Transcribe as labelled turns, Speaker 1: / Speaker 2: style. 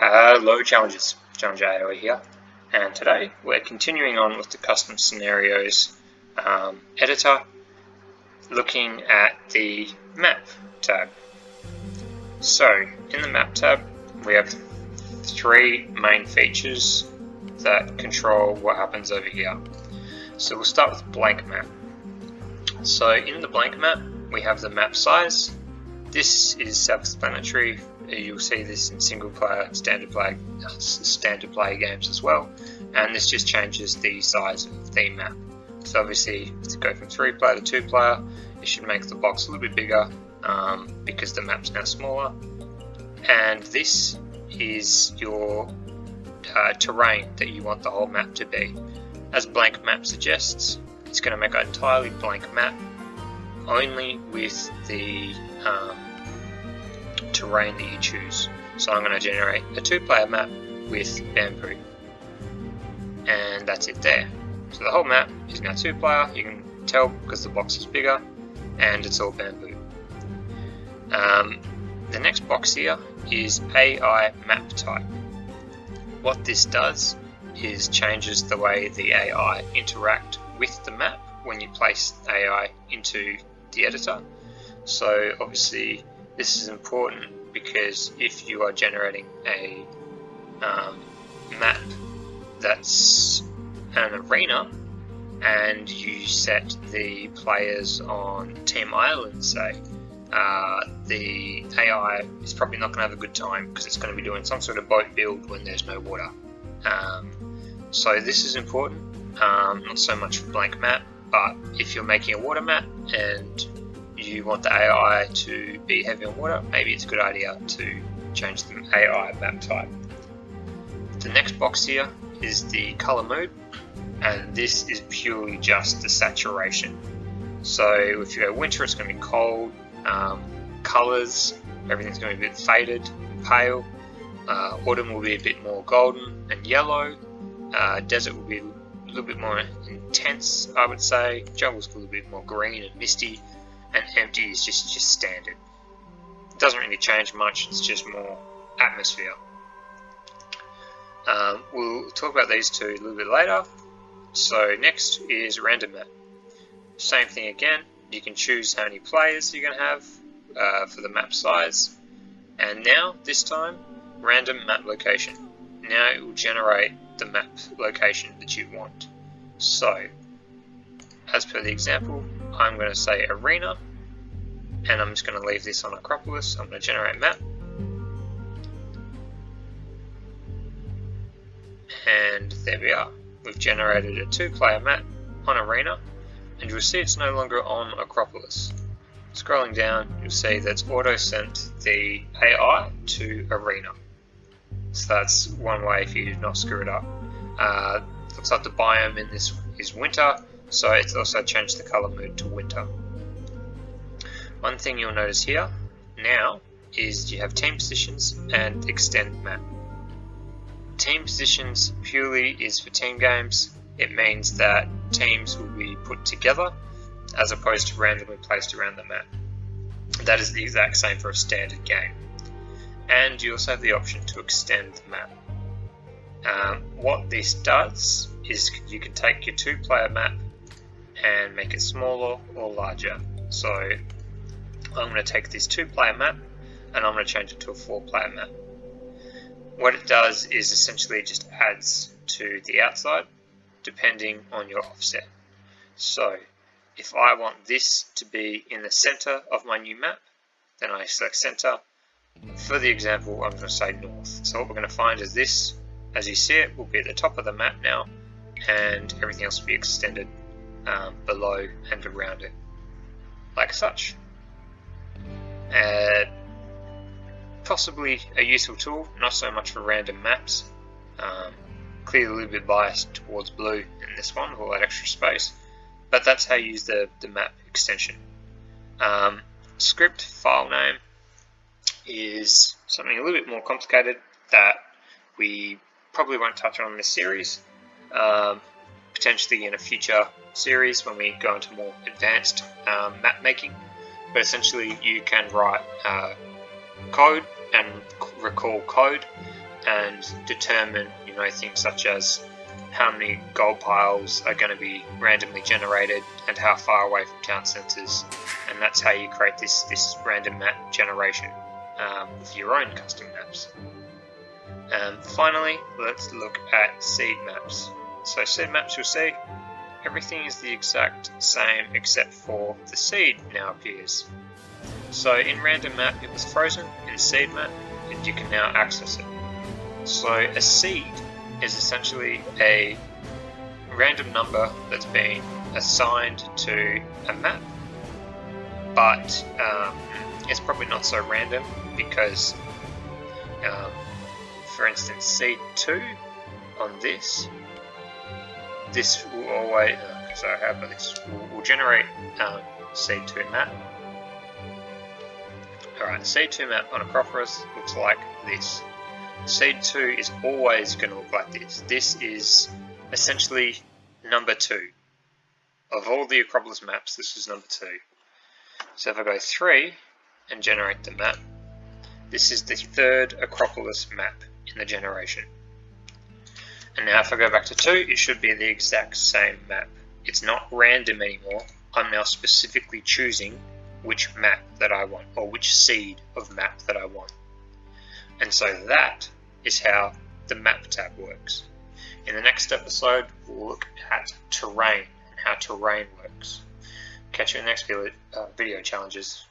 Speaker 1: Hello Challengers, ChallengerAoE here, and today we're continuing on with the custom scenarios editor, looking at the map tab. So in the map tab we have three main features that control what happens over here. So we'll start with blank map. So in the blank map we have the map size. This is self-explanatory. You'll see this in single player, standard play games as well, and this just changes the size of the map. So obviously to go from 3 player to 2 player, it should make the box a little bit bigger because the map's now smaller. And this is your terrain that you want the whole map to be. As blank map suggests, it's going to make an entirely blank map, only with the terrain that you choose. So I'm going to generate a 2-player map with bamboo, and that's it there. So the whole map is now 2-player. You can tell because the box is bigger and it's all bamboo. The next box here is AI map type. What this does is changes the way the AI interact with the map when you place AI into the editor. So obviously this is important because if you are generating a map that's an arena and you set the players on Team Island, say, the AI is probably not going to have a good time because it's going to be doing some sort of boat build when there's no water. So this is important, not so much for blank map, but if you're making a water map and you want the AI to be heavy on water, maybe it's a good idea to change the AI map type. The next box here is the color mode, and this is purely just the saturation. So if you go winter, it's going to be cold. Colors, everything's going to be a bit faded and pale. Autumn will be a bit more golden and yellow. Desert will be a little bit more intense, I would say. Jungle's a little bit more green and misty. And empty is just standard. It doesn't really change much, it's just more atmosphere. We'll talk about these two a little bit later. So next is random map. Same thing again, you can choose how many players you're going to have for the map size. And now, this time, random map location. Now it will generate the map location that you want. So, as per the example, I'm going to say arena, and I'm just going to leave this on Acropolis. I'm going to generate map, and there we are. We've generated a 2-player map on arena, and you'll see it's no longer on Acropolis. Scrolling down, you'll see that's auto sent the AI to arena. So that's one way for you to not screw it up. Looks like the biome in this is winter, so it's also changed the color mood to winter. One thing you'll notice here now is you have team positions and extend map. Team positions purely is for team games. It means that teams will be put together as opposed to randomly placed around the map. That is the exact same for a standard game. And you also have the option to extend the map. What this does is you can take your 2-player map and make it smaller or larger. So I'm going to take this 2-player map and I'm going to change it to a 4-player map. What it does is essentially just adds to the outside depending on your offset. So if I want this to be in the center of my new map, then I select center. For the example, I'm going to say north. So what we're going to find is this, as you see it, will be at the top of the map now, and everything else will be extended below and around it, like such. Possibly a useful tool, not so much for random maps. Clearly a little bit biased towards blue in this one, with all that extra space, but that's how you use the map extension. Script file name is something a little bit more complicated that we probably won't touch on in this series, potentially in a future series when we go into more advanced map making. But essentially you can write code and recall code and determine, things such as how many gold piles are going to be randomly generated and how far away from town centres, and that's how you create this random map generation with your own custom maps. Finally, let's look at seed maps. So seed maps, you'll see everything is the exact same except for the seed now appears. So in random map it was frozen, in seed map you can now access it. So a seed is essentially a random number that's been assigned to a map, but it's probably not so random because for instance seed 2 on this will always, sorry, how about this, will generate seed 2 map. Alright, seed 2 map on Acropolis looks like this. Seed 2 is always going to look like this. This is essentially number 2. Of all the Acropolis maps, this is number 2. So if I go 3 and generate the map, this is the 3rd Acropolis map in the generation. And now if I go back to 2, it should be the exact same map. It's not random anymore. I'm now specifically choosing which map that I want, or which seed of map that I want. And so that is how the map tab works. In the next episode, we'll look at terrain and how terrain works. Catch you in the next video challenges.